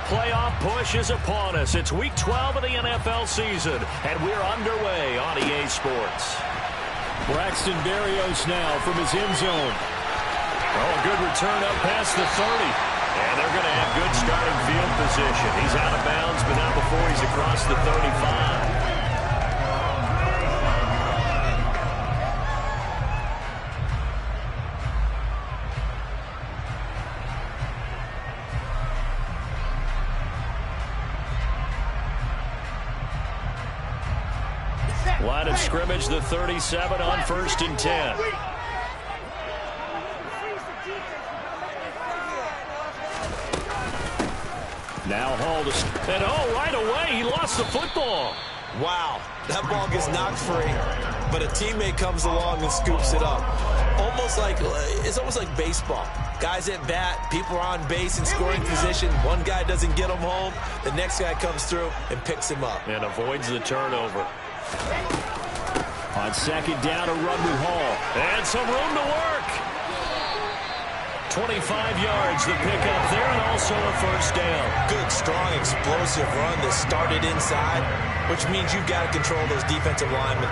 playoff push is upon us. It's Week 12 of the NFL season, and we're underway on EA Sports. Braxton Berrios now from his end zone. Oh, a good return up past the 30. And they're going to have good starting field position. He's out of bounds, but not before he's across the 35. Line of scrimmage, the 37 on 1st and 10. Now Hall to... And right away, he lost the football. Wow, that ball gets knocked free, but a teammate comes along and scoops it up. It's almost like baseball. Guys at bat, people are on base in scoring position. One guy doesn't get him home. The next guy comes through and picks him up. And avoids the turnover. On 2nd down, a run with Hall. And some room to work. 25 yards, the pickup there, and also a 1st down. Good, strong, explosive run that started inside, which means you've got to control those defensive linemen.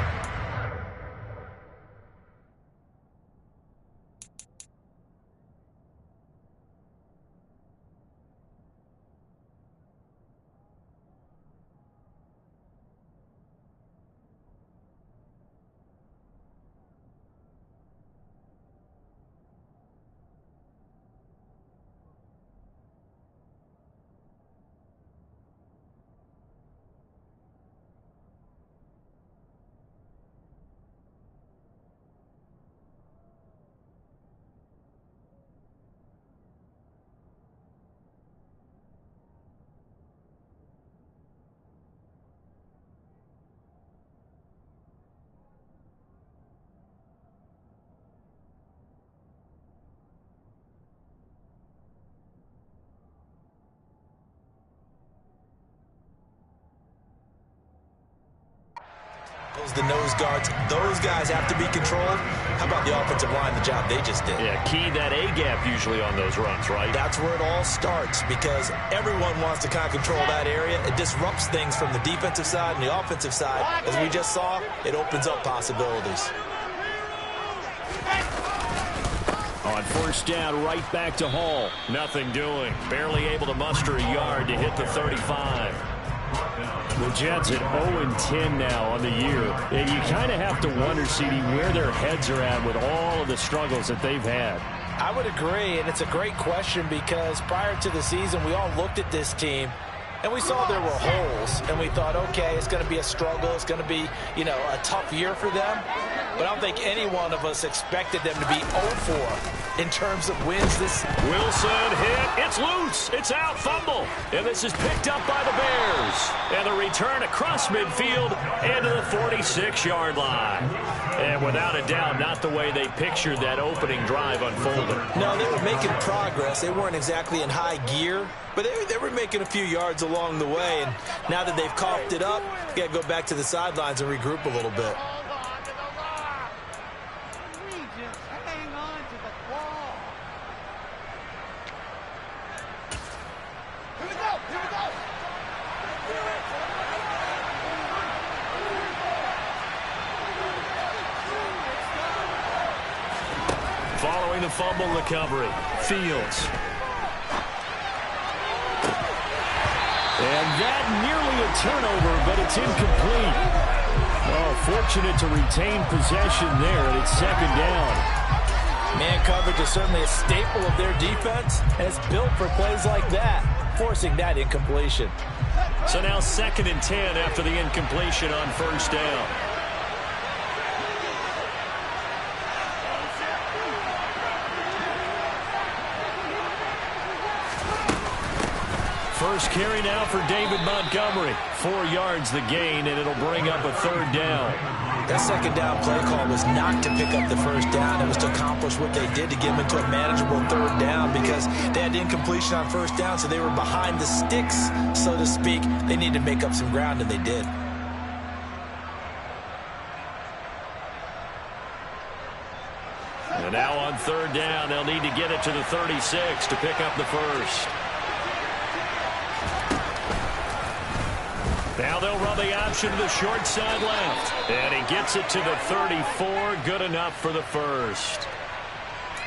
The nose guards, those guys have to be controlled. How about the offensive line, the job they just did? Yeah, key that A-gap usually on those runs, right? That's where it all starts because everyone wants to kind of control that area. It disrupts things from the defensive side and the offensive side. As we just saw, it opens up possibilities. On 1st down, right back to Hall. Nothing doing. Barely able to muster a yard to hit the 35. The Jets at 0-10 now on the year. And you kind of have to wonder, CD, where their heads are at with all of the struggles that they've had. I would agree, and it's a great question because prior to the season, we all looked at this team, and we saw there were holes, and we thought, okay, it's going to be a struggle. It's going to be, a tough year for them. But I don't think any one of us expected them to be 0-4 in terms of wins this. Wilson hit. It's loose. It's out. Fumble. And this is picked up by the Bears. And the return across midfield into the 46-yard line. And without a doubt, not the way they pictured that opening drive unfolding. No, they were making progress. They weren't exactly in high gear, but they were making a few yards along the way. And now that they've coughed it up, they got to go back to the sidelines and regroup a little bit. Following the fumble recovery, Fields. And that nearly a turnover, but it's incomplete. Oh, fortunate to retain possession there, and it's 2nd down. Man coverage is certainly a staple of their defense, and it's built for plays like that, forcing that incompletion. So now 2nd and 10 after the incompletion on 1st down. First carry now for David Montgomery. 4 yards the gain, and it'll bring up a 3rd down. That 2nd down play call was not to pick up the 1st down. It was to accomplish what they did to get them into a manageable 3rd down because they had incompletion on 1st down, so they were behind the sticks, so to speak. They needed to make up some ground, and they did. And now on 3rd down, they'll need to get it to the 36 to pick up the 1st. they'll run the option to the short side left. And he gets it to the 34. Good enough for the first.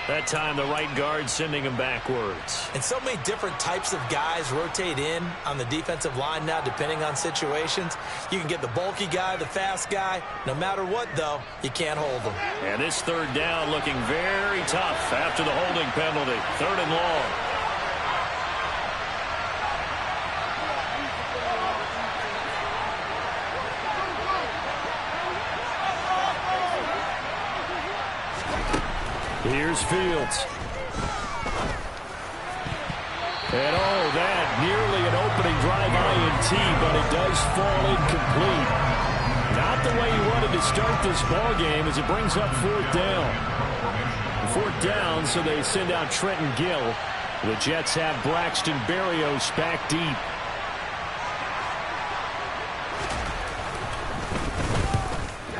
That time the right guard sending him backwards. And so many different types of guys rotate in on the defensive line now depending on situations. You can get the bulky guy, the fast guy. No matter what, though, you can't hold them. And this third down looking very tough after the holding penalty. 3rd and long. Here's Fields. And that nearly an opening drive INT, but it does fall incomplete. Not the way he wanted to start this ball game as it brings up 4th down. 4th down, so they send out Trenton Gill. The Jets have Braxton Berrios back deep.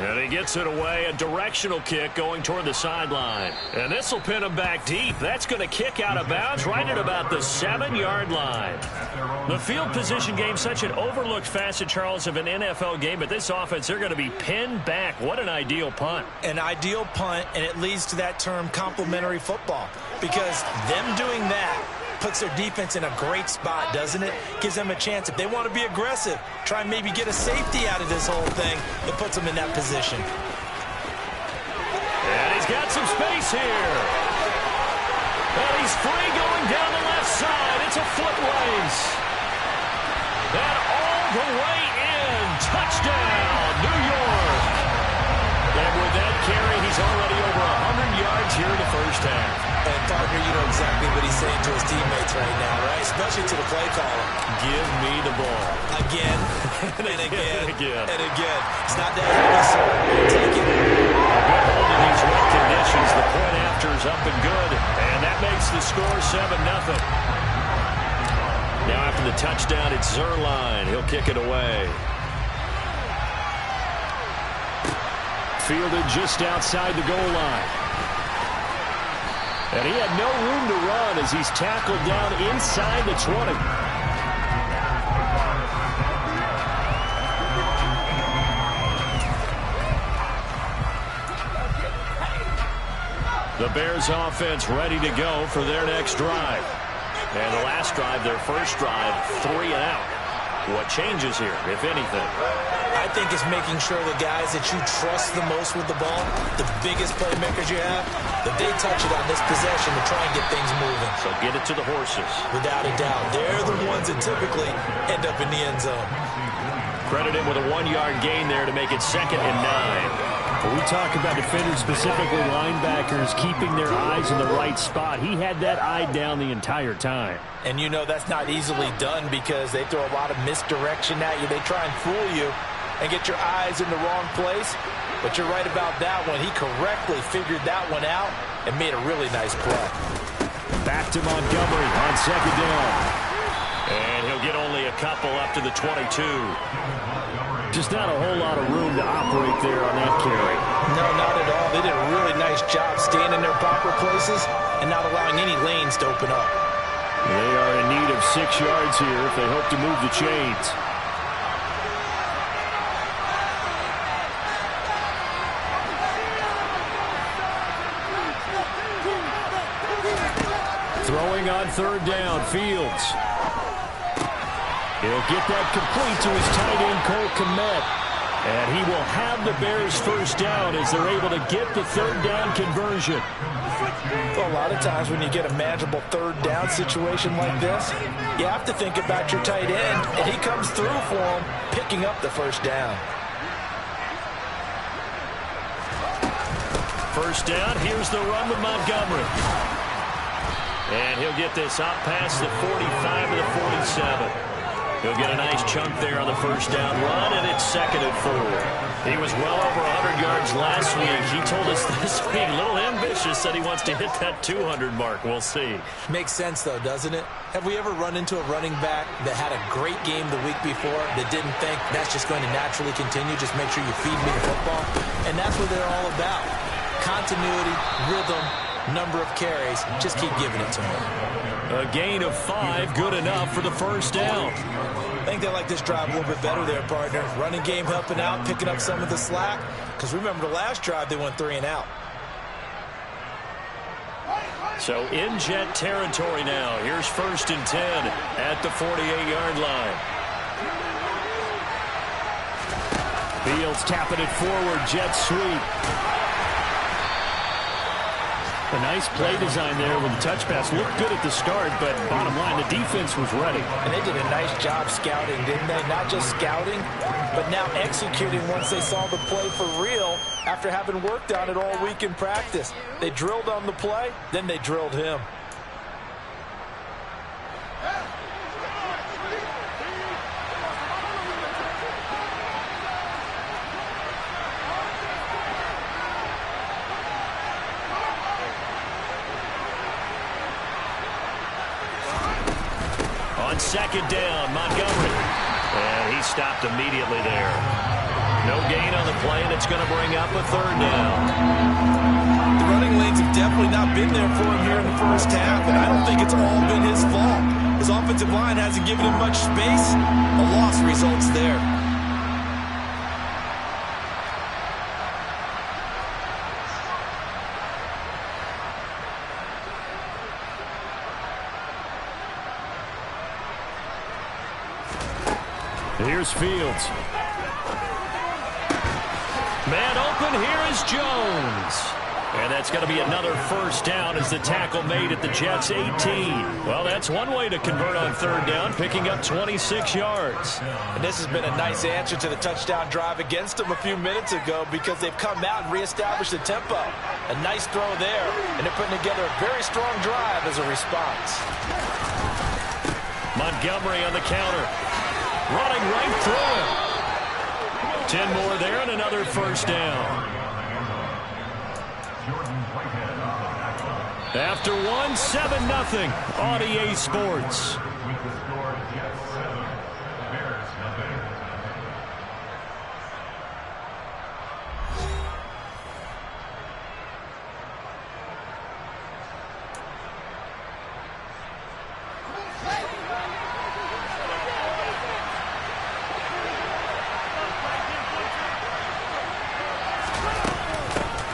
And he gets it away, a directional kick going toward the sideline. And this will pin him back deep. That's going to kick out of bounds right at about the 7-yard line. The field position game, such an overlooked facet, Charles, of an NFL game. But this offense, they're going to be pinned back. What an ideal punt. An ideal punt, and it leads to that term complementary football. Because them doing that puts their defense in a great spot, doesn't it? Gives them a chance. If they want to be aggressive, try and maybe get a safety out of this whole thing, it puts them in that position. And he's got some space here. And he's free going down the left side. It's a foot race. And all the way in. Touchdown, New York. And with that carry, he's already over 100 yards here in the first half. And, partner, you know exactly what he's saying to his teammates right now, right? Especially to the play caller. Give me the ball. Again, and again, again. and again. It's not that easy. Take it. Good hold in these wet conditions. The point after is up and good. And that makes the score 7-0. Now after the touchdown, it's Zuerlein. He'll kick it away. Fielded just outside the goal line. And he had no room to run as he's tackled down inside the 20. The Bears offense ready to go for their next drive. And the last drive, their first drive, 3 and out. What changes here, if anything? I think it's making sure the guys that you trust the most with the ball, the biggest playmakers you have, that they touch it on this possession to try and get things moving. So get it to the horses. Without a doubt. They're the ones that typically end up in the end zone. Credit him with a 1-yard gain there to make it 2nd and 9. When we talk about defenders, specifically linebackers, keeping their eyes in the right spot, he had that eye down the entire time. And you know that's not easily done because they throw a lot of misdirection at you. They try and fool you and get your eyes in the wrong place. But you're right about that one. He correctly figured that one out and made a really nice play. Back to Montgomery on 2nd down. And he'll get only a couple up to the 22. Just not a whole lot of room to operate there on that carry. No, not at all. They did a really nice job staying in their proper places and not allowing any lanes to open up. They are in need of 6 yards here if they hope to move the chains. Throwing on 3rd down, Fields. He'll get that complete to his tight end, Cole Kmet. And he will have the Bears first down as they're able to get the 3rd down conversion. Well, a lot of times when you get a manageable 3rd down situation like this, you have to think about your tight end, and he comes through for him, picking up the first down. First down, here's the run with Montgomery. And he'll get this up past the 45 to the 47. He'll get a nice chunk there on the first down run, and it's 2nd and 4. He was well over 100 yards last week. He told us this week, a little ambitious, said he wants to hit that 200 mark. We'll see. Makes sense, though, doesn't it? Have we ever run into a running back that had a great game the week before that didn't think that's just going to naturally continue, just make sure you feed me the football? And that's what they're all about. Continuity, rhythm, number of carries. Just keep giving it to him. A gain of 5, good enough for the first down. I think they like this drive a little bit better there, partner. Running game helping out, picking up some of the slack. Because remember the last drive, they went 3 and out. So in Jet territory now. Here's 1st and 10 at the 48-yard line. Fields tapping it forward. Jet sweep. A nice play design there with the touch pass. Looked good at the start, but bottom line, the defense was ready. And they did a nice job scouting, didn't they? Not just scouting, but now executing once they saw the play for real after having worked on it all week in practice. They drilled on the play, then they drilled him. On 2nd down, Montgomery. And he stopped immediately there. No gain on the play, and it's going to bring up a 3rd down. The running lanes have definitely not been there for him here in the first half, and I don't think it's all been his fault. His offensive line hasn't given him much space. A loss results there. Here's Fields. Man open, here is Jones. And that's going to be another first down as the tackle made at the Jets' 18. Well, that's one way to convert on 3rd down, picking up 26 yards. And this has been a nice answer to the touchdown drive against them a few minutes ago because they've come out and reestablished the tempo. A nice throw there, and they're putting together a very strong drive as a response. Montgomery on the counter. Running right through him. 10 more there and another first down. After 1, 7-0. RDA Sports.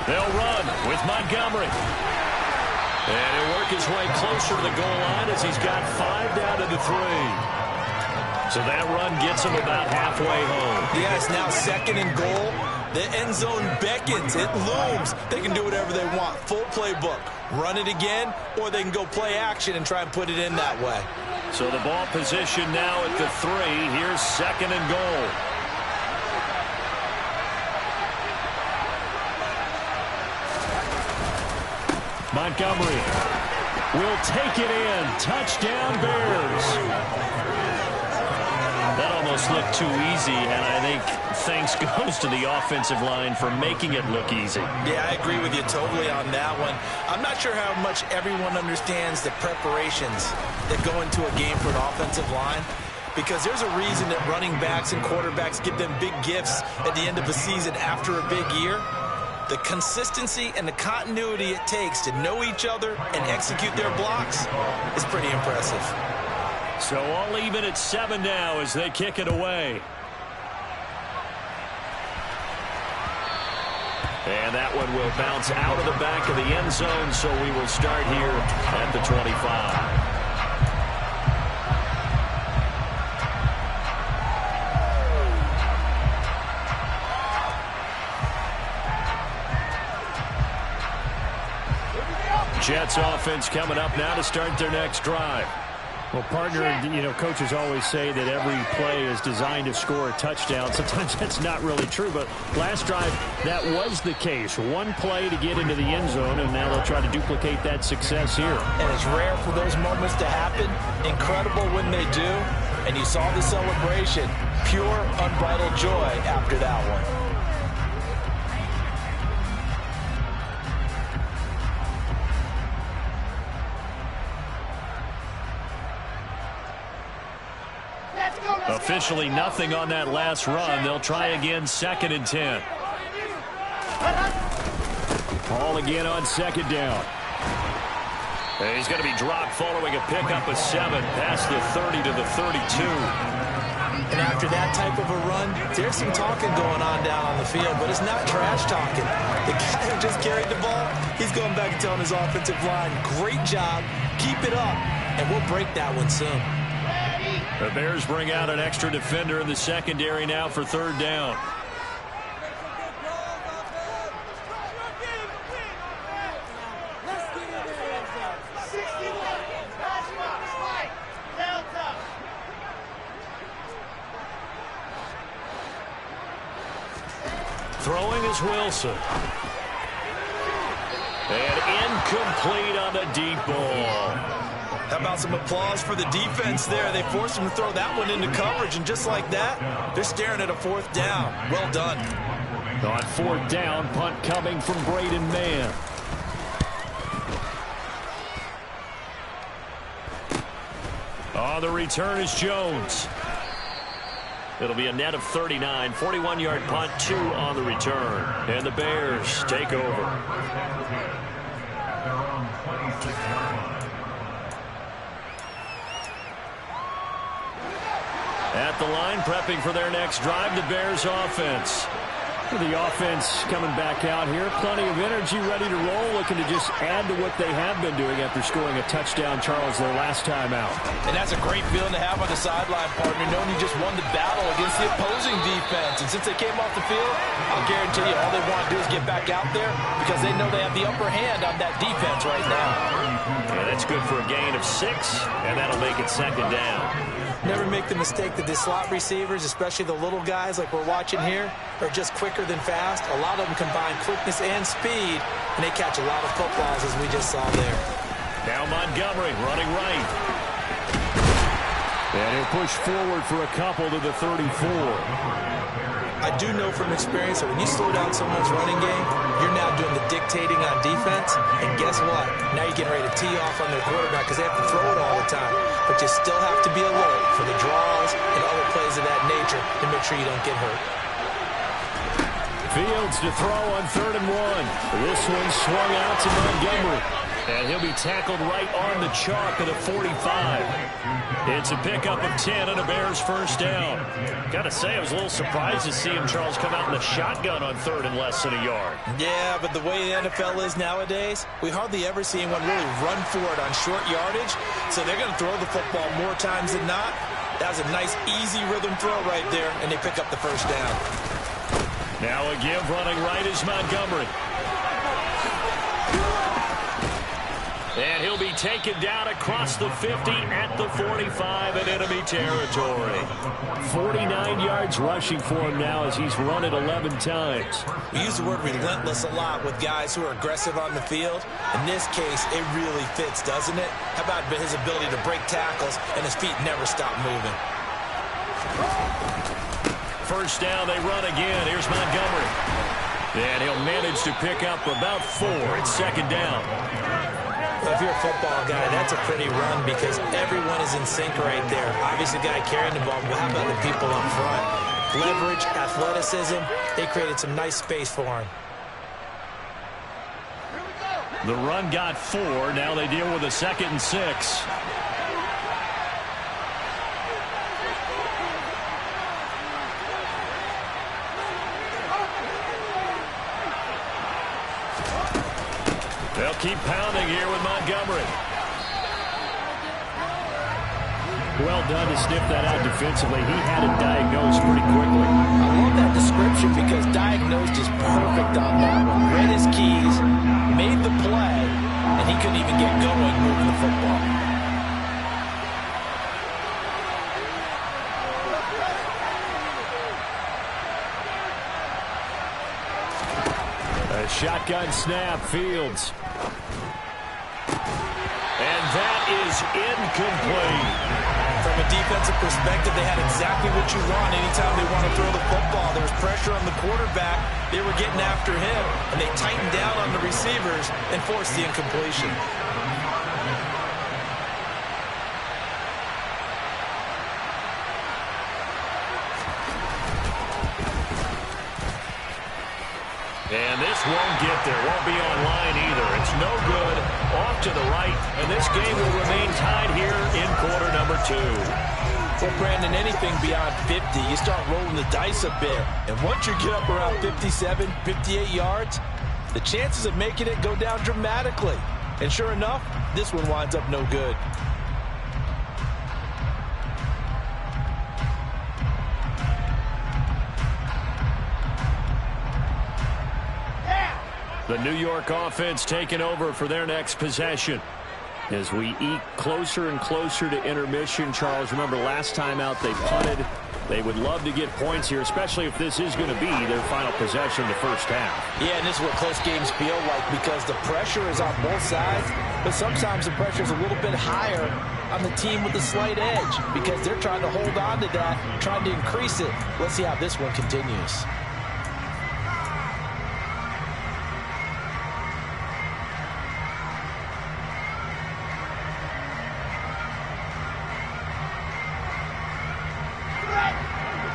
They'll run with Montgomery. And he'll work his way closer to the goal line as he's got 5 down to the 3. So that run gets him about halfway home. Yeah, it's now 2nd and goal. The end zone beckons. It looms. They can do whatever they want. Full playbook. Run it again, or they can go play action and try and put it in that way. So the ball position now at the 3. Here's 2nd and goal. Montgomery will take it in. Touchdown, Bears. That almost looked too easy, and I think thanks goes to the offensive line for making it look easy. Yeah, I agree with you totally on that one. I'm not sure how much everyone understands the preparations that go into a game for an offensive line, because there's a reason that running backs and quarterbacks give them big gifts at the end of a season after a big year. The consistency and the continuity it takes to know each other and execute their blocks is pretty impressive. So all even at 7 now as they kick it away. And that one will bounce out of the back of the end zone, so we will start here at the 25. Jets offense coming up now to start their next drive. Well, partner, coaches always say that every play is designed to score a touchdown. Sometimes that's not really true, but last drive, that was the case. One play to get into the end zone, and now they'll try to duplicate that success here. And it's rare for those moments to happen. Incredible when they do. And you saw the celebration. Pure, unbridled joy after that one. Officially nothing on that last run. They'll try again, 2nd and 10. Ball again on 2nd down. And he's going to be dropped following a pickup of 7 past the 30 to the 32. And after that type of a run, there's some talking going on down on the field, but it's not trash talking. The guy who just carried the ball, he's going back and telling his offensive line, great job, keep it up, and we'll break that one soon. The Bears bring out an extra defender in the secondary now for 3rd down. Throwing is Wilson. And incomplete on the deep ball. How about some applause for the defense there? They forced him to throw that one into coverage, and just like that, they're staring at a 4th down. Well done. On 4th down, punt coming from Braden Mann. On the return is Jones. It'll be a net of 39, 41-yard punt, 2 on the return. And the Bears take over. At the line, prepping for their next drive, the Bears offense. The offense coming back out here. Plenty of energy, ready to roll, looking to just add to what they have been doing after scoring a touchdown, Charles, their last time out. And that's a great feeling to have on the sideline, partner, knowing you just won the battle against the opposing defense. And since they came off the field, I'll guarantee you all they want to do is get back out there because they know they have the upper hand on that defense right now. Yeah, that's good for a gain of 6, and that'll make it 2nd down. Never make the mistake that the slot receivers, especially the little guys like we're watching here, are just quicker than fast. A lot of them combine quickness and speed, and they catch a lot of footballs, as we just saw there. Now Montgomery running right. And he'll push forward for a couple to the 34. I do know from experience that when you slow down someone's running game, you're now doing the dictating on defense. And guess what? Now you're getting ready to tee off on their quarterback because they have to throw it all the time. But you still have to be alert for the draws and other plays of that nature to make sure you don't get hurt. Fields to throw on 3rd and 1. This one swung out to Montgomery. And he'll be tackled right on the chalk of the 45. It's a pickup of 10 and a Bears 1st down. Got to say, I was a little surprised to see him, Charles, come out in the shotgun on 3rd and less than a yard. Yeah, but the way the NFL is nowadays, we hardly ever see anyone really run for it on short yardage. So they're going to throw the football more times than not. That was a nice, easy rhythm throw right there, and they pick up the 1st down. Now a give running right is Montgomery. And he'll be taken down across the 50 at the 45 in enemy territory. 49 yards rushing for him now as he's run it 11 times. We use the word relentless a lot with guys who are aggressive on the field. In this case, it really fits, doesn't it? How about his ability to break tackles and his feet never stop moving? 1st down, they run again. Here's Montgomery. And he'll manage to pick up about 4. It's 2nd down. If you're a football guy, that's a pretty run because everyone is in sync right there. Obviously, the guy carrying the ball, but how about the people up front? Leverage, athleticism, they created some nice space for him. The run got 4. Now they deal with a 2nd and 6. They'll keep pounding here with Montgomery. Well done to sniff that out defensively. He had it diagnosed pretty quickly. I love that description because diagnosed is perfect on that one. Read his keys, made the play, and he couldn't even get going moving the football. A shotgun snap, Fields. And that is incomplete. From a defensive perspective, they had exactly what you want anytime they want to throw the football. There was pressure on the quarterback. They were getting after him, and they tightened down on the receivers and forced the incompletion. And this won't get there. Won't be online either. It's no good. off to the right, and this game will remain tied here in quarter number 2. Well, Brandon, anything beyond 50, you start rolling the dice a bit. And once you get up around 57, 58 yards, the chances of making it go down dramatically. And sure enough, this one winds up no good. The New York offense taking over for their next possession. As we eke closer and closer to intermission, Charles, remember last time out they punted. They would love to get points here, especially if this is going to be their final possession in the first half. Yeah, and this is what close games feel like because the pressure is on both sides, but sometimes the pressure is a little bit higher on the team with the slight edge because they're trying to hold on to that, trying to increase it. Let's see how this one continues.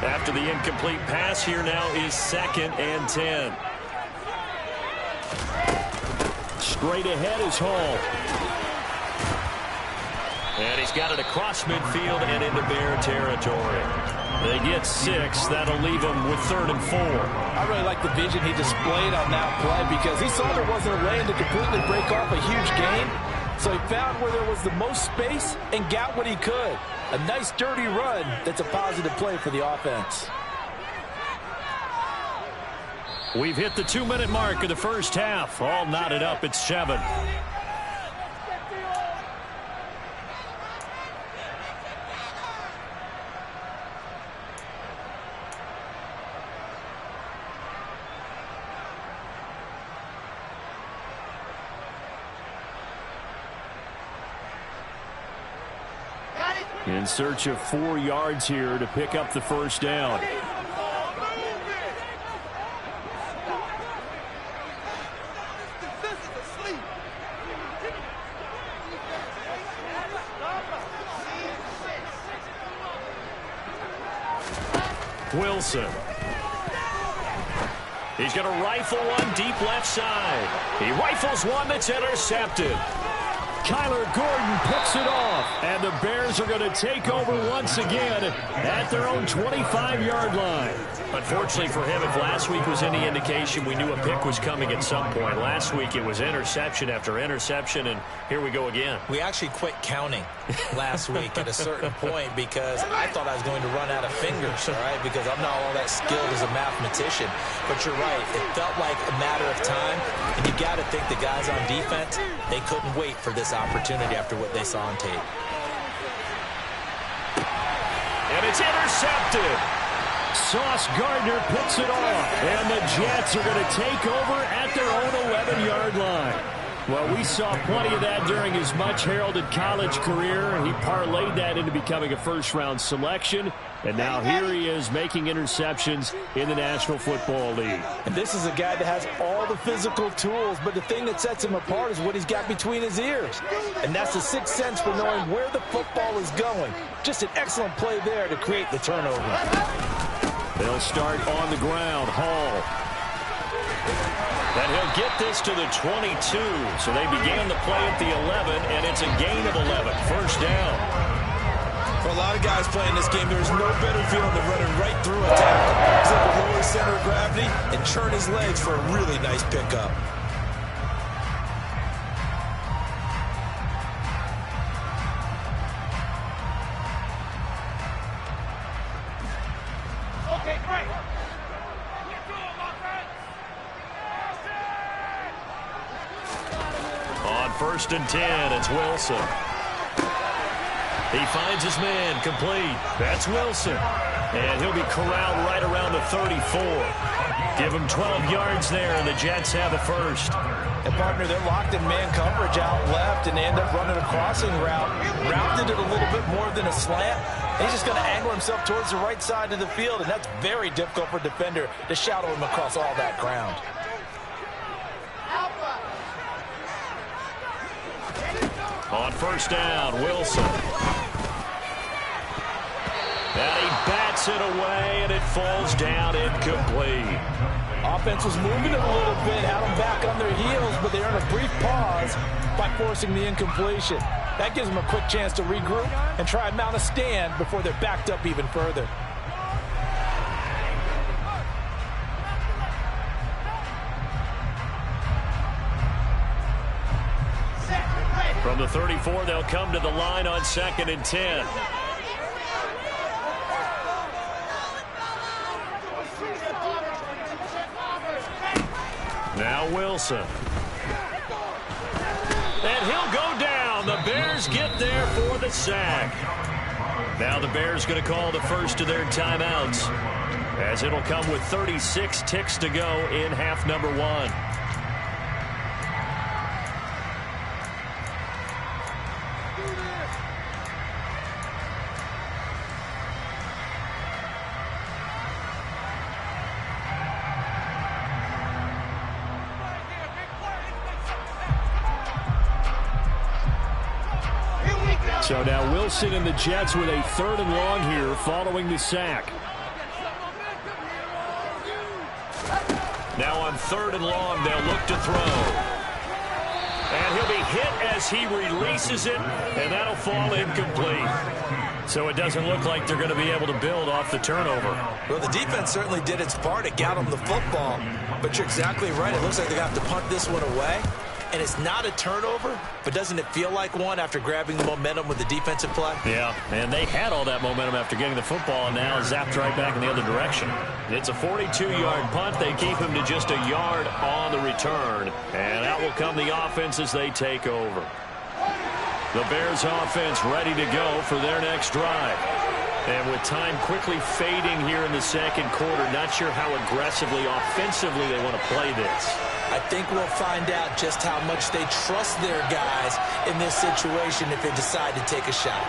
After the incomplete pass, here now is 2nd and 10. Straight ahead is Hall. And he's got it across midfield and into Bear territory. They get 6. That'll leave them with 3rd and 4. I really like the vision he displayed on that play because he saw there wasn't a lane to completely break off a huge gain. So he found where there was the most space and got what he could. A nice dirty run that's a positive play for the offense. We've hit the 2-minute mark of the first half. All knotted up at 7. In search of 4 yards here to pick up the first down. Wilson. He's going to rifle one deep left side. He rifles one that's intercepted. Kyler Gordon picks it off, and the Bears are going to take over once again at their own 25-yard line. Unfortunately for him, if last week was any indication, we knew a pick was coming at some point. Last week it was interception after interception, and here we go again. We actually quit counting last week at a certain point because I thought I was going to run out of fingers, all right, because I'm not all that skilled as a mathematician. But you're right. It felt like a matter of time, and you got to think the guys on defense, they couldn't wait for this opportunity after what they saw on tape. And it's intercepted. Sauce Gardner picks it off, and the Jets are going to take over at their own 11-yard line. Well, we saw plenty of that during his much-heralded college career, and he parlayed that into becoming a first-round selection. And now here he is making interceptions in the National Football League. And this is a guy that has all the physical tools, but the thing that sets him apart is what he's got between his ears. And that's the sixth sense for knowing where the football is going. Just an excellent play there to create the turnover. They'll start on the ground. Hall. And he'll get this to the 22. So they began the play at the 11, and it's a gain of 11. First down. For a lot of guys playing this game, there's no better feeling than running right through a tackle. He's able to lower his center of gravity and churn his legs for a really nice pickup. Okay, great. On 1st and 10, it's Wilson. He finds his man, complete. That's Wilson. And he'll be corralled right around the 34. Give him 12 yards there, and the Jets have a first. And, partner, they're locked in man coverage out left, and they end up running a crossing route. Rounded it a little bit more than a slant. He's just going to angle himself towards the right side of the field, and that's very difficult for a defender to shadow him across all that ground. On 1st down, Wilson. And he bats it away, and it falls down incomplete. Offense was moving it a little bit, had them back on their heels, but they earned a brief pause by forcing the incompletion. That gives them a quick chance to regroup and try and mount a stand before they're backed up even further. From the 34, they'll come to the line on 2nd and 10. Now Wilson. And he'll go down. The Bears get there for the sack. Now the Bears going to call the first of their timeouts, as it'll come with 36 ticks to go in half number 1. So now Wilson and the Jets with a 3rd and long here following the sack. Now on 3rd and long, they'll look to throw. And he'll be hit as he releases it, and that'll fall incomplete. So it doesn't look like they're going to be able to build off the turnover. Well, the defense certainly did its part. It got them the football. But you're exactly right. It looks like they're going to have to punt this one away. And it's not a turnover, but doesn't it feel like one after grabbing the momentum with the defensive play? Yeah, and they had all that momentum after getting the football, and now zapped right back in the other direction. It's a 42-yard punt. They keep him to just a yard on the return, and out will come the offense as they take over. The Bears offense ready to go for their next drive. And with time quickly fading here in the 2nd quarter, not sure how aggressively, offensively they want to play this. I think we'll find out just how much they trust their guys in this situation if they decide to take a shot.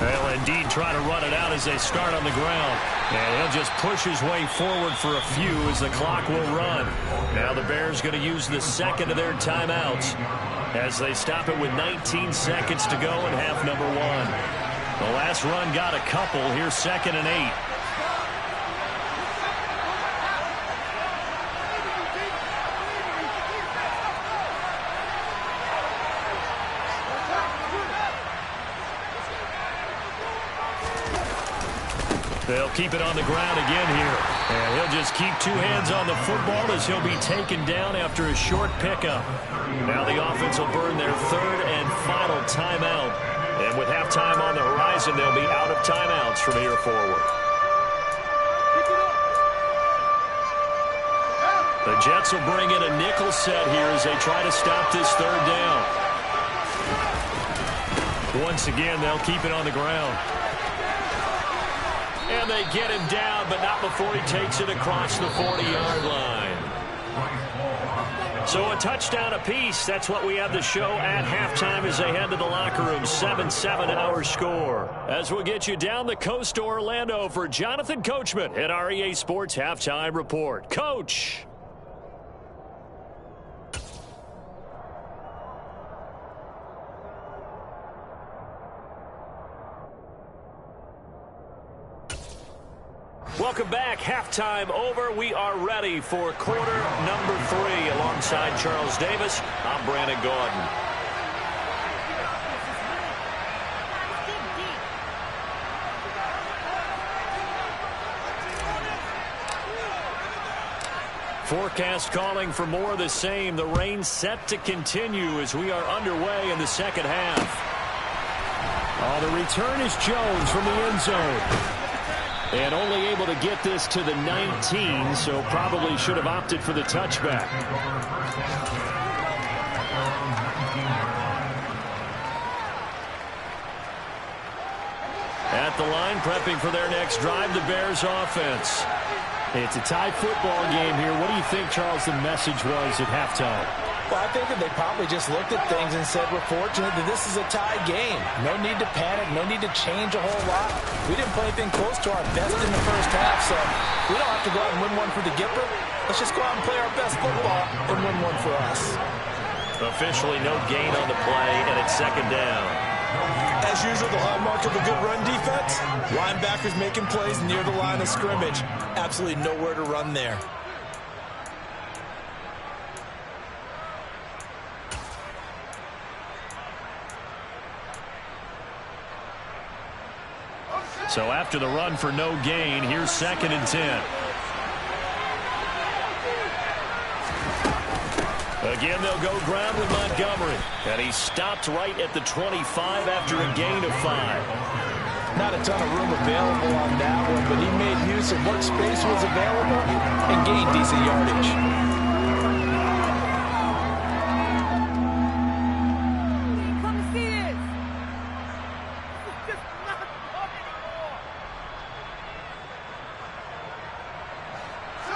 They'll indeed try to run it out as they start on the ground. And he'll just push his way forward for a few as the clock will run. Now the Bears going to use the 2nd of their timeouts as they stop it with 19 seconds to go in half number 1. The last run got a couple. Here's 2nd and 8. They'll keep it on the ground again here. And he'll just keep 2 hands on the football as he'll be taken down after a short pickup. Now the offense will burn their 3rd and final timeout. And with halftime on the horizon, they'll be out of timeouts from here forward. The Jets will bring in a nickel set here as they try to stop this 3rd down. Once again, they'll keep it on the ground. And they get him down, but not before he takes it across the 40-yard line. So a touchdown apiece. That's what we have to show at halftime as they head to the locker room. 7-7 our score. As we'll get you down the coast to Orlando for Jonathan Coachman at our EA Sports Halftime Report. Coach. Welcome back. Halftime over. We are ready for quarter number 3. Alongside Charles Davis, I'm Brandon Gaudin. Forecast calling for more of the same. The rain set to continue as we are underway in the 2nd half. Oh, the return is Jones from the end zone. And only able to get this to the 19, so probably should have opted for the touchback. At the line, prepping for their next drive, the Bears offense. It's a tie football game here. What do you think, Charles, the message was at halftime? Well, I think that they probably just looked at things and said, we're fortunate that this is a tie game. No need to panic, no need to change a whole lot. We didn't play anything close to our best in the first half, so we don't have to go out and win one for the Gipper. Let's just go out and play our best football and win one for us. Officially no gain on the play, and it's 2nd down. As usual, the hallmark of a good run defense, linebackers making plays near the line of scrimmage. Absolutely nowhere to run there. So after the run for no gain, here's 2nd and 10. Again, they'll go ground with Montgomery. And he stopped right at the 25 after a gain of 5. Not a ton of room available on that one, but he made use of what space was available and gained decent yardage.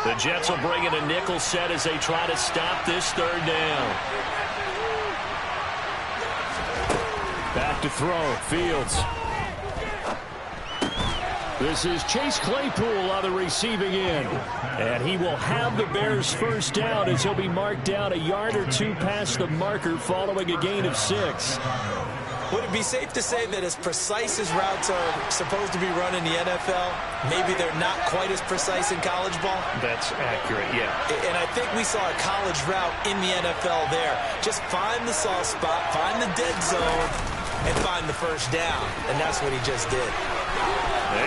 The Jets will bring in a nickel set as they try to stop this 3rd down. Back to throw. Fields. This is Chase Claypool on the receiving end. And he will have the Bears' 1st down as he'll be marked down a yard or 2 past the marker following a gain of 6. Would it be safe to say that as precise as routes are supposed to be run in the NFL, maybe they're not quite as precise in college ball? That's accurate, yeah. And I think we saw a college route in the NFL there. Just find the soft spot, find the dead zone, and find the 1st down. And that's what he just did.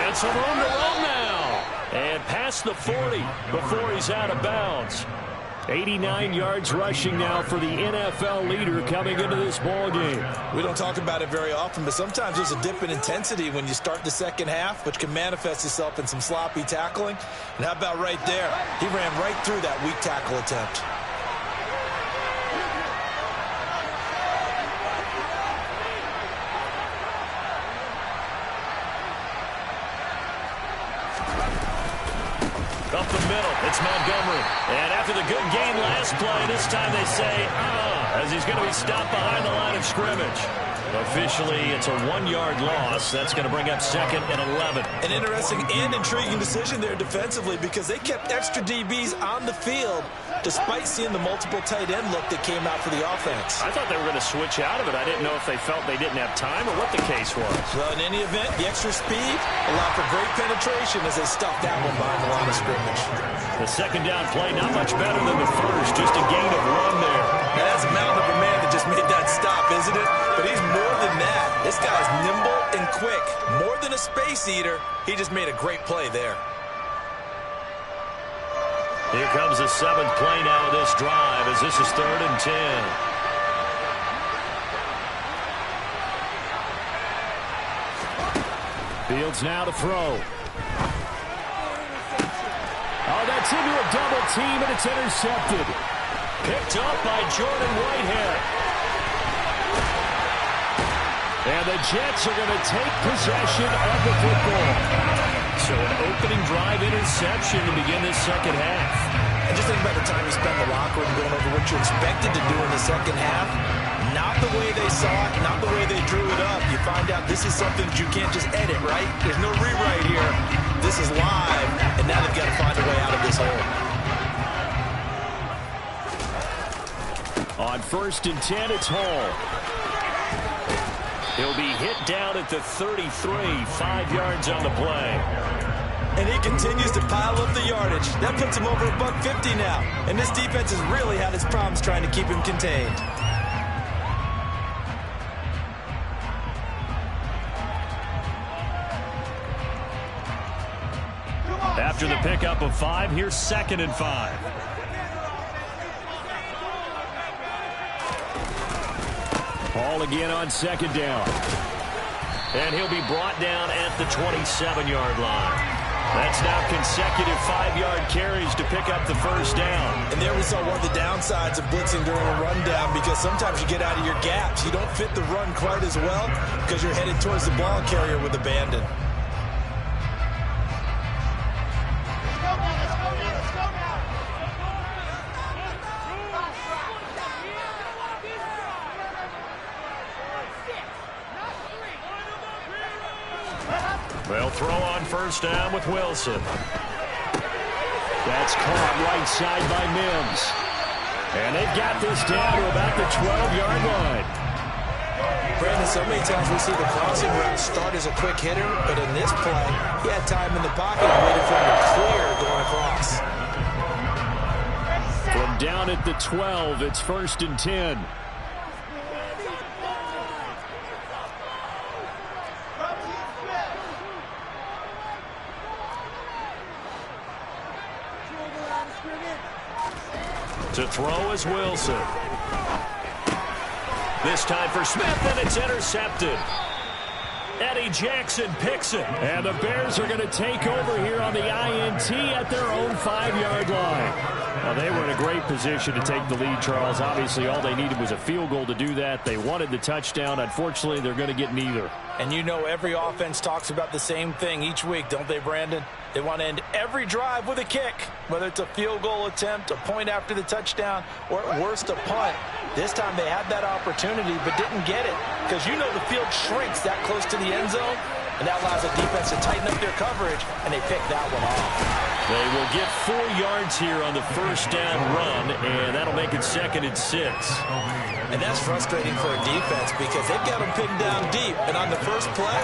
And some room to run now. And past the 40 before he's out of bounds. 89 yards rushing now for the NFL leader coming into this ball game. We don't talk about it very often, but sometimes there's a dip in intensity when you start the 2nd half, which can manifest itself in some sloppy tackling. And how about right there? He ran right through that weak tackle attempt. Up the middle, it's Montgomery. And after the good gain last play, this time they say, as he's going to be stopped behind the line of scrimmage. Officially, it's a 1-yard loss. That's going to bring up 2nd and 11. An interesting and intriguing decision there defensively because they kept extra DBs on the field despite seeing the multiple tight end look that came out for the offense. I thought they were going to switch out of it. I didn't know if they felt they didn't have time or what the case was. Well, in any event, the extra speed allowed for great penetration as they stuffed that one behind the line of scrimmage. The 2nd down play, not much better than the 1st. Just a gain of 1 there. Now, that's a mountain of a man that just made that stop, isn't it? But he's more than that. This guy's nimble and quick. More than a space eater, he just made a great play there. Here comes the 7th play now of this drive as this is 3rd and 10. Fields now to throw. Oh, that's into a double team, and it's intercepted. Picked up by Jordan Whitehead. And the Jets are going to take possession of the football. So an opening drive interception to begin this 2nd half. And just think about the time you spent in the locker room going over what you expected to do in the 2nd half. Not the way they saw it, not the way they drew it up. You find out this is something that you can't just edit, right? There's no rewrite here. This is live, and now they've got to find a way out of this hole. On 1st and 10, it's Hall. He'll be hit down at the 33, 5 yards on the play. And he continues to pile up the yardage. That puts him over $150 now. And this defense has really had its problems trying to keep him contained. After the pickup of 5, here's 2nd and 5. Hall again on 2nd down. And he'll be brought down at the 27-yard line. That's now consecutive 5-yard carries to pick up the 1st down. And there we saw one of the downsides of blitzing during a rundown because sometimes you get out of your gaps. You don't fit the run quite as well because you're headed towards the ball carrier with abandon. They'll throw on 1st down with Wilson. That's caught right side by Mims. And they've got this down to about the 12-yard line. Brandon, so many times we see the crossing route start as a quick hitter, but in this play, he had time in the pocket and waited for him to clear going across. From down at the 12, it's 1st and 10. To throw is Wilson. This time for Smith, and it's intercepted. Eddie Jackson picks it. And the Bears are going to take over here on the INT at their own 5-yard line. Well, they were in a great position to take the lead, Charles. Obviously, all they needed was a field goal to do that. They wanted the touchdown. Unfortunately, they're going to get neither. And you know every offense talks about the same thing each week, don't they, Brandon? They want to end every drive with a kick, whether it's a field goal attempt, a point after the touchdown, or at worst a punt. This time they had that opportunity but didn't get it because you know the field shrinks that close to the end zone, and that allows the defense to tighten up their coverage, and they pick that one off. They will get 4 yards here on the first down run, and that'll make it 2nd and 6. And that's frustrating for a defense because they've got them pinned down deep. And on the first play,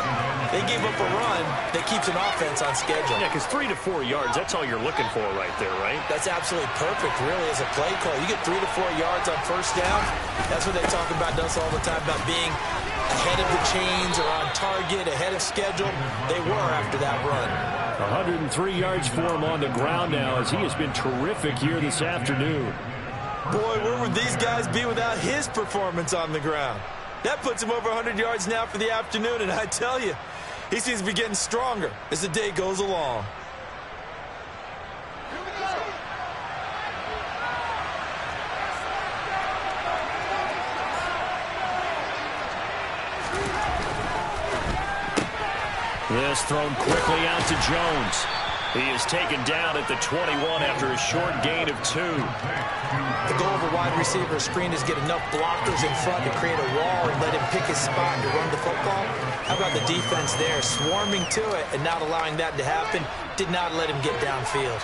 they gave up a run that keeps an offense on schedule. Yeah, because 3 to 4 yards, that's all you're looking for right there, right? That's absolutely perfect, really, as a play call. You get 3 to 4 yards on first down. That's what they talk about us all the time, about being ahead of the chains or on target, ahead of schedule. They were after that run. 103 yards for him on the ground now as he has been terrific here this afternoon. Boy, where would these guys be without his performance on the ground? That puts him over 100 yards now for the afternoon, and I tell you, he seems to be getting stronger as the day goes along. This thrown quickly out to Jones. He is taken down at the 21 after a short gain of 2. The goal of a wide receiver screen is get enough blockers in front to create a wall and let him pick his spot to run the football. How about the defense there, swarming to it and not allowing that to happen? Did not let him get downfield.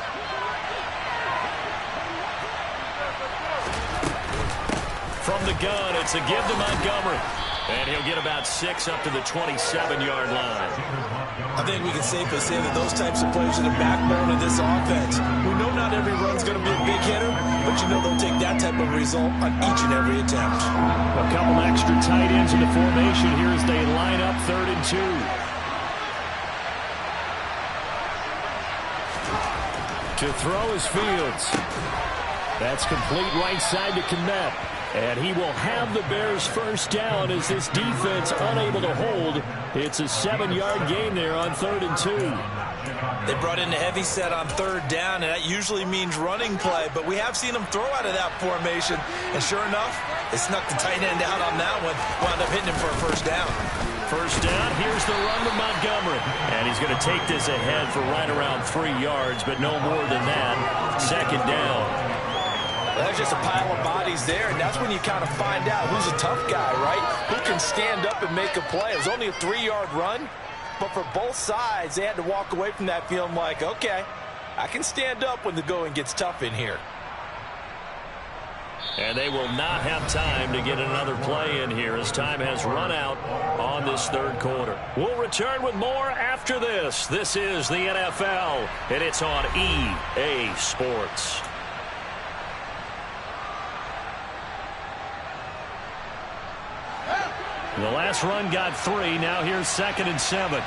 From the gun, it's a give to Montgomery. And he'll get about 6 up to the 27-yard line. I think we can safely say that those types of plays are the backbone of this offense. We know not every run's going to be a big hitter, but you know they'll take that type of result on each and every attempt. A couple extra tight ends in the formation here as they line up 3rd and 2. To throw is Fields. That's complete right side to Kmet. And he will have the Bears first down as this defense unable to hold. It's a 7-yard gain there on 3rd and 2. They brought in the heavy set on 3rd down, and that usually means running play, but we have seen them throw out of that formation, and sure enough, they snuck the tight end out on that one, wound up hitting him for a first down. First down, here's the run to Montgomery. And he's going to take this ahead for right around 3 yards, but no more than that. 2nd down. There's just a pile of bodies there, and that's when you kind of find out who's a tough guy, right? Who can stand up and make a play. It was only a 3-yard run, but for both sides, they had to walk away from that feeling like, okay, I can stand up when the going gets tough in here. And they will not have time to get another play in here as time has run out on this 3rd quarter. We'll return with more after this. This is the NFL, and it's on EA Sports. The last run got 3. Now here's 2nd and 7.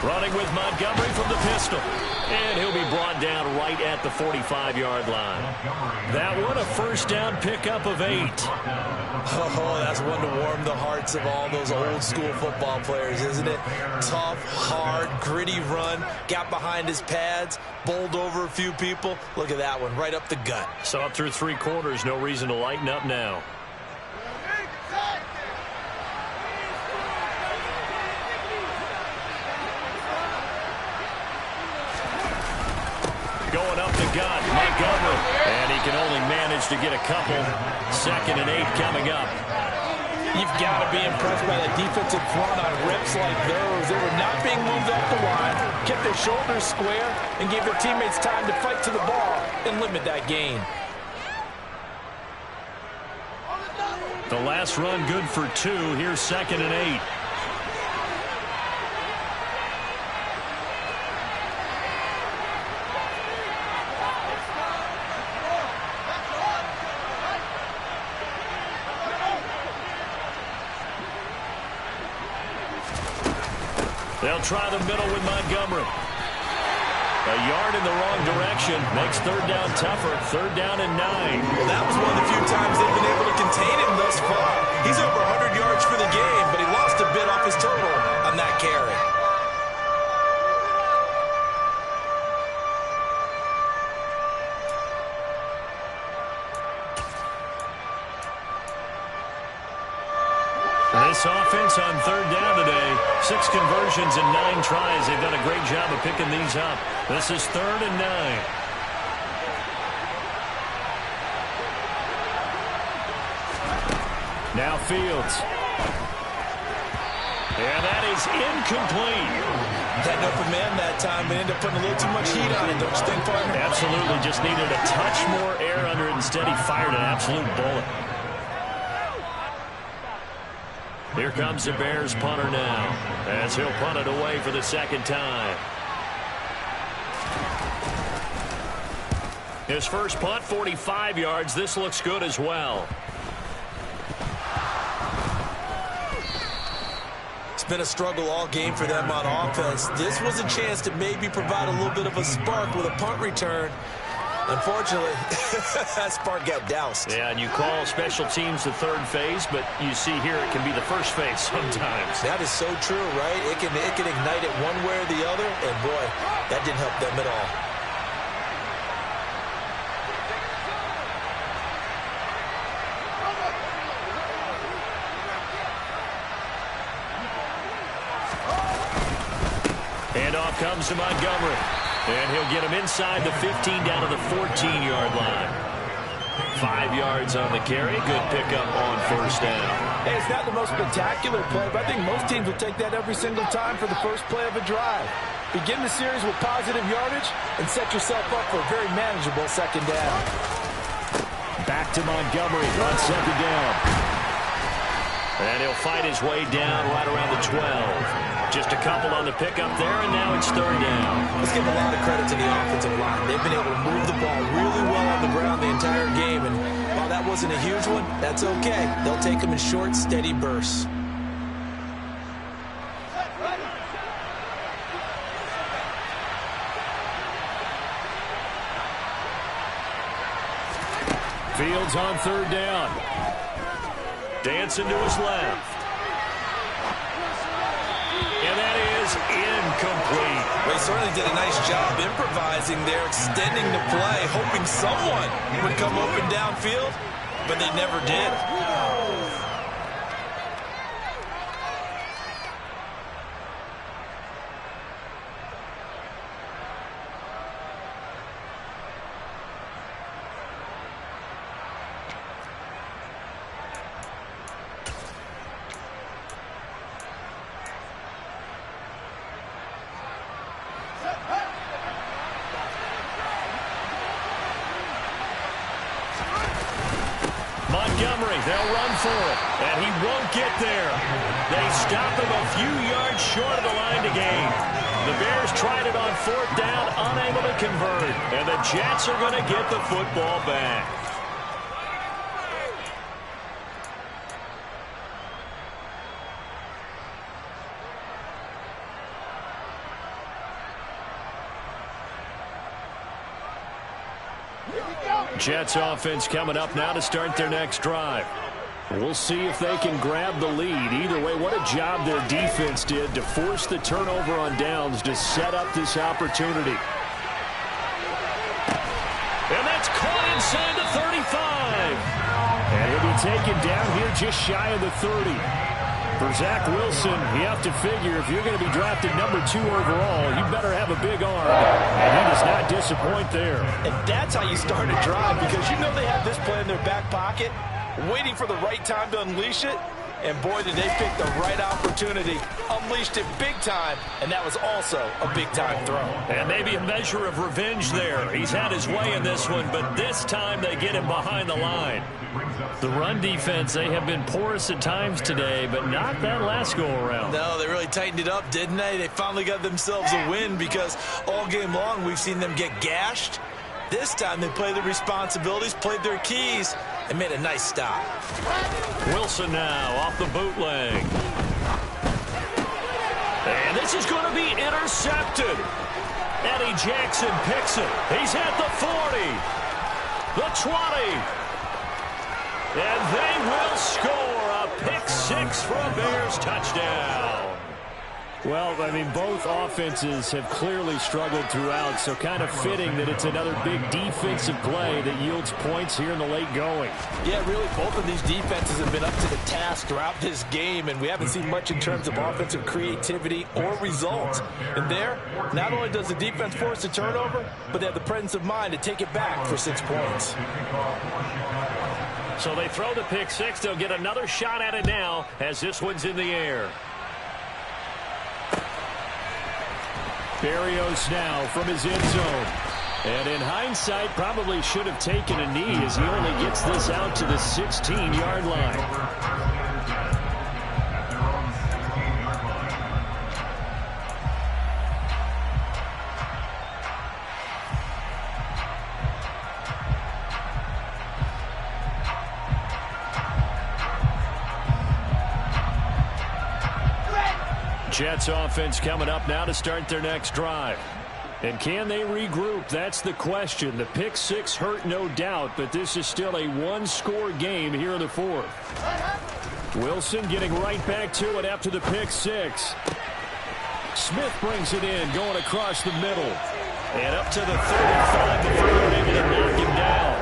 Running with Montgomery from the pistol. And he'll be brought down right at the 45-yard line. That one, a first down pickup of 8. Oh, that's one to warm the hearts of all those old-school football players, isn't it? Tough, hard, gritty run. Got behind his pads, bowled over a few people. Look at that one, right up the gut. So up through 3 quarters, no reason to lighten up now. Going up the gut, Montgomery. And he can only manage to get a couple. 2nd and 8 coming up. You've got to be impressed by that defensive front on rips like those. They were not being moved off the line, kept their shoulders square, and gave their teammates time to fight to the ball and limit that gain. The last run good for 2. Here's 2nd and 8. They'll try the middle with Montgomery. A yard in the wrong direction makes 3rd down tougher. 3rd down and 9. Well, that was one of the few times they've been able to contain him thus far. He's over 100 yards for the game, but he lost a bit off his total on that carry. This offense on 3rd down today, 6 conversions and 9 tries. They've done a great job of picking these up. This is 3rd and 9. Now Fields. And that is incomplete. Had an open man that time, but ended up putting a little too much heat on it, don't you think, partner? Absolutely, just needed a touch more air under it. Instead, he fired an absolute bullet. Here comes the Bears punter now, as he'll punt it away for the 2nd time. His first punt, 45 yards. This looks good as well. It's been a struggle all game for them on offense. This was a chance to maybe provide a little bit of a spark with a punt return. Unfortunately, that spark got doused. Yeah, and you call special teams the 3rd phase, but you see here it can be the 1st phase sometimes. That is so true, right? It can ignite it one way or the other, and boy, that didn't help them at all. Handoff comes to Montgomery. And he'll get him inside the 15 down to the 14-yard line. 5 yards on the carry. Good pickup on 1st down. Hey, it's not the most spectacular play, but I think most teams will take that every single time for the first play of a drive. Begin the series with positive yardage and set yourself up for a very manageable 2nd down. Back to Montgomery on 2nd down. And he'll fight his way down right around the 12. Just a couple on the pickup there, and now it's 3rd down. Let's give a lot of credit to the offensive line. They've been able to move the ball really well on the ground the entire game, and while that wasn't a huge one, that's okay. They'll take them in short, steady bursts. Fields on 3rd down. Dancing to his left. And that is incomplete. Well, he certainly did a nice job improvising there, extending the play, hoping someone would come open downfield, but they never did. Montgomery, they'll run for it, and he won't get there. They stop him a few yards short of the line to gain. The Bears tried it on 4th down, unable to convert, and the Jets are going to get the football back. Jets offense coming up now to start their next drive. We'll see if they can grab the lead. Either way, what a job their defense did to force the turnover on downs to set up this opportunity. And that's caught inside the 35. And he'll be taken down here just shy of the 30. For Zach Wilson, you have to figure if you're going to be drafted number 2 overall, you better have a big arm. And he does not disappoint there. And that's how you start a drive, because you know they have this play in their back pocket, waiting for the right time to unleash it. And boy, did they pick the right opportunity. Unleashed it big time, and that was also a big-time throw. And maybe a measure of revenge there. He's had his way in this one, but this time they get him behind the line. The run defense, they have been porous at times today, but not that last go-around. No, they really tightened it up, didn't they? They finally got themselves a win because all game long we've seen them get gashed. This time they played their responsibilities, played their keys, and made a nice stop. Wilson now off the bootleg. And this is going to be intercepted. Eddie Jackson picks it. He's at the 40, the 20. And they will score a pick six for a Bears touchdown. Well, I mean, both offenses have clearly struggled throughout, so kind of fitting that it's another big defensive play that yields points here in the late going. Yeah, really, both of these defenses have been up to the task throughout this game, and we haven't seen much in terms of offensive creativity or results. And there, not only does the defense force a turnover, but they have the presence of mind to take it back for 6 points. So they throw the pick six. They'll get another shot at it now as this one's in the air. Berrios now from his end zone. And in hindsight, probably should have taken a knee as he only gets this out to the 16-yard line. Jets offense coming up now to start their next drive. And can they regroup? That's the question. The pick six hurt, no doubt, but this is still a one-score game here in the fourth. Wilson getting right back to it after the pick six. Smith brings it in, going across the middle. And up to the 35 before they're able to knock him down.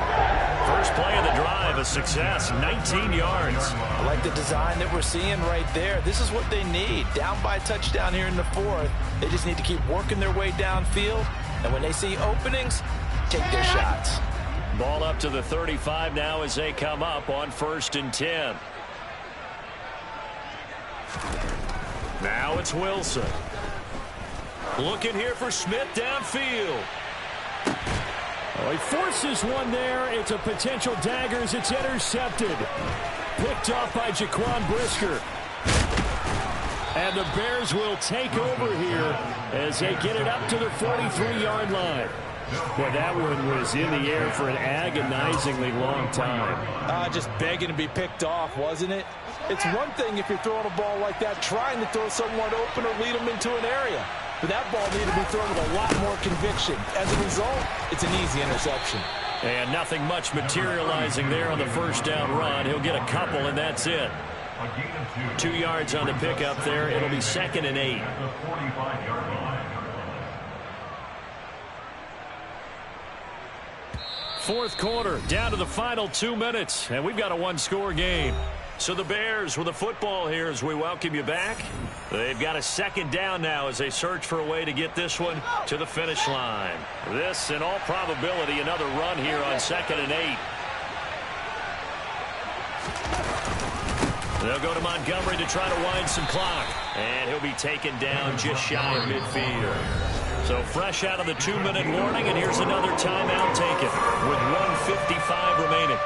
First play of the drive, a success, 19 yards. I like the design that we're seeing right there. This is what they need. Down by a touchdown here in the fourth. They just need to keep working their way downfield. And when they see openings, take their shots. Ball up to the 35 now as they come up on 1st and 10. Now it's Wilson. Looking here for Smith downfield. Oh, he forces one there. It's a potential dagger as it's intercepted. Picked off by Jaquan Brisker. And the Bears will take over here as they get it up to the 43-yard line. Boy, that one was in the air for an agonizingly long time. Just begging to be picked off, wasn't it? It's one thing if you're throwing a ball like that, trying to throw someone open or lead them into an area. But that ball needed to be thrown with a lot more conviction. As a result, it's an easy interception. And nothing much materializing there on the first down run. He'll get a couple, and that's it. 2 yards on the pickup there. It'll be 2nd and 8. Fourth quarter, down to the final 2 minutes, and we've got a one-score game. So the Bears with the football here as we welcome you back. They've got a 2nd down now as they search for a way to get this one to the finish line. This, in all probability, another run here on 2nd and 8. They'll go to Montgomery to try to wind some clock. And he'll be taken down just shy of midfield. So fresh out of the 2-minute warning, and here's another timeout taken with 1:55 remaining.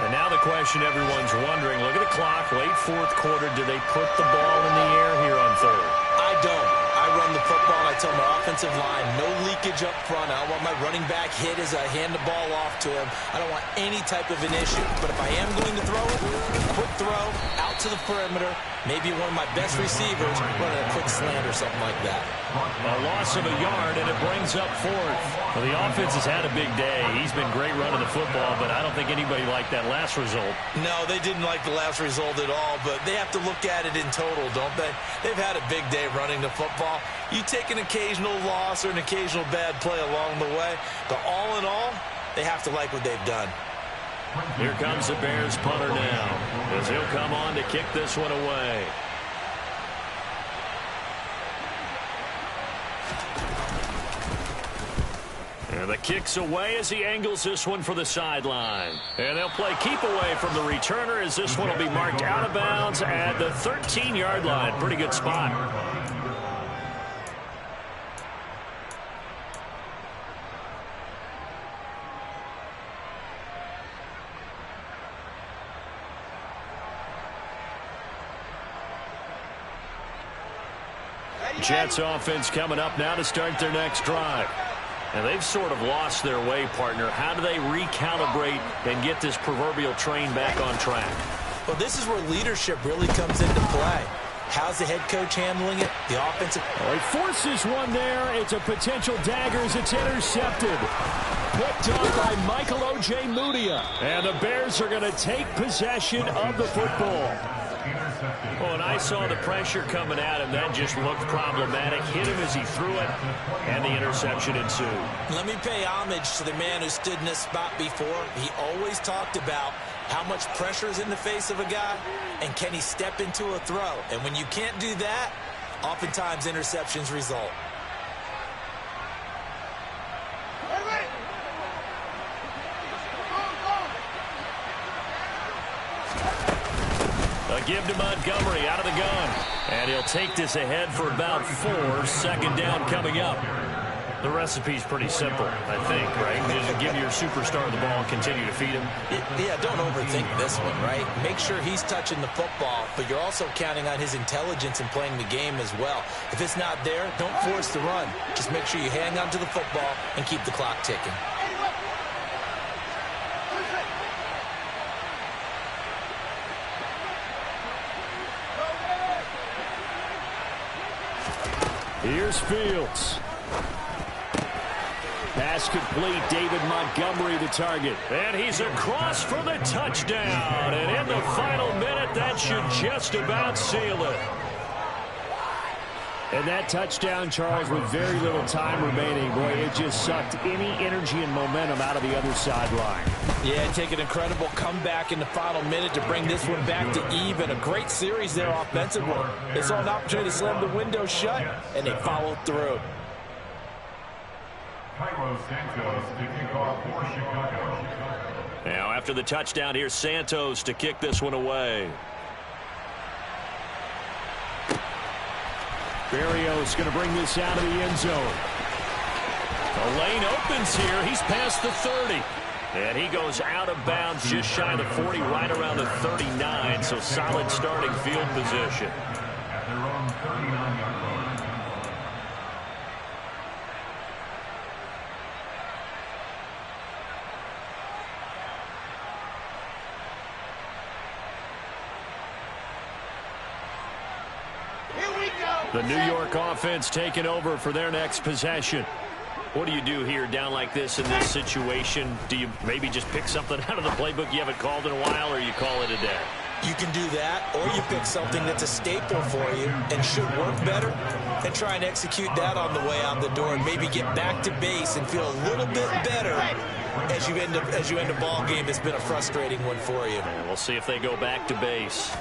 And now the question everyone's wondering, look at the clock, late fourth quarter, do they put the ball in the air here on third? I don't. I run the football, and I tell my offensive line, no leakage up front. I don't want my running back hit as I hand the ball off to him. I don't want any type of an issue. But if I am going to throw it, quick throw, out to the perimeter, maybe one of my best receivers running a quick slant or something like that. A loss of a yard, and it brings up fourth. Well, the offense has had a big day. He's been great running the football, but I don't think anybody liked that last result. No, they didn't like the last result at all, but they have to look at it in total, don't they? They've had a big day running the football. You take an occasional loss or an occasional bad play along the way, but all in all, they have to like what they've done. Here comes the Bears punter now as he'll come on to kick this one away. And the kick's away as he angles this one for the sideline. And they'll play keep away from the returner as this one will be marked out of bounds at the 13-yard line. Pretty good spot. Jets offense coming up now to start their next drive. And they've sort of lost their way, partner. How do they recalibrate and get this proverbial train back on track? Well, this is where leadership really comes into play. How's the head coach handling it? The offensive... Oh, he forces one there. It's a potential dagger as it's intercepted. Picked up by Michael O.J. Mudia. And the Bears are going to take possession of the football. Well, and I saw the pressure coming at him. That just looked problematic. Hit him as he threw it, and the interception ensued. Let me pay homage to the man who stood in this spot before. He always talked about how much pressure is in the face of a guy, and can he step into a throw? And when you can't do that, oftentimes interceptions result. A give to Montgomery out of the gun. And he'll take this ahead for about 4. Second down coming up. The recipe's pretty simple, I think, right? Just give your superstar the ball and continue to feed him. Yeah, don't overthink this one, right? Make sure he's touching the football, but you're also counting on his intelligence in playing the game as well. If it's not there, don't force the run. Just make sure you hang on to the football and keep the clock ticking. Here's Fields. Pass complete. David Montgomery the target. And he's across for the touchdown. And in the final minute, that should just about seal it. And that touchdown, Charles, with very little time remaining, boy, it just sucked any energy and momentum out of the other sideline. Yeah, take an incredible comeback in the final minute to bring this one back to even. A great series there offensively. They saw an opportunity to slam the window shut, and they followed through. Now, after the touchdown, here's Santos to kick this one away. Berrios going to bring this out of the end zone. The lane opens here. He's past the 30. And he goes out of bounds just shy of the 40, right around the 39. So solid starting field position. At their own 39-yard line. The New York offense taking over for their next possession. What do you do here down like this in this situation? Do you maybe just pick something out of the playbook you haven't called in a while, or you call it a day? You can do that, or you pick something that's a staple for you and should work better and try and execute that on the way out the door and maybe get back to base and feel a little bit better as you end a ball game that's been a frustrating one for you. And we'll see if they go back to base.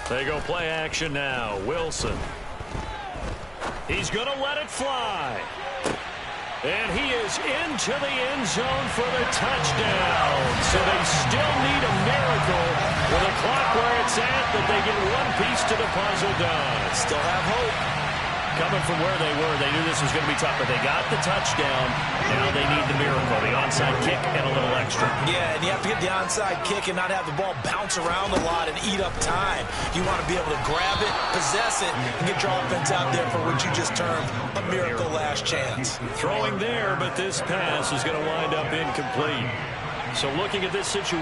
They go play action now. Wilson. He's going to let it fly. And he is into the end zone for the touchdown. So they still need a miracle with a clock where it's at that they get one piece to the puzzle done. Still have hope. Coming from where they were, they knew this was going to be tough, but they got the touchdown. Now they need the miracle, the onside kick and a little extra. Yeah, and you have to get the onside kick and not have the ball bounce around a lot and eat up time. You want to be able to grab it, possess it, and get your offense out there for what you just termed a miracle last chance. Throwing there, but this pass is going to wind up incomplete. So looking at this situation,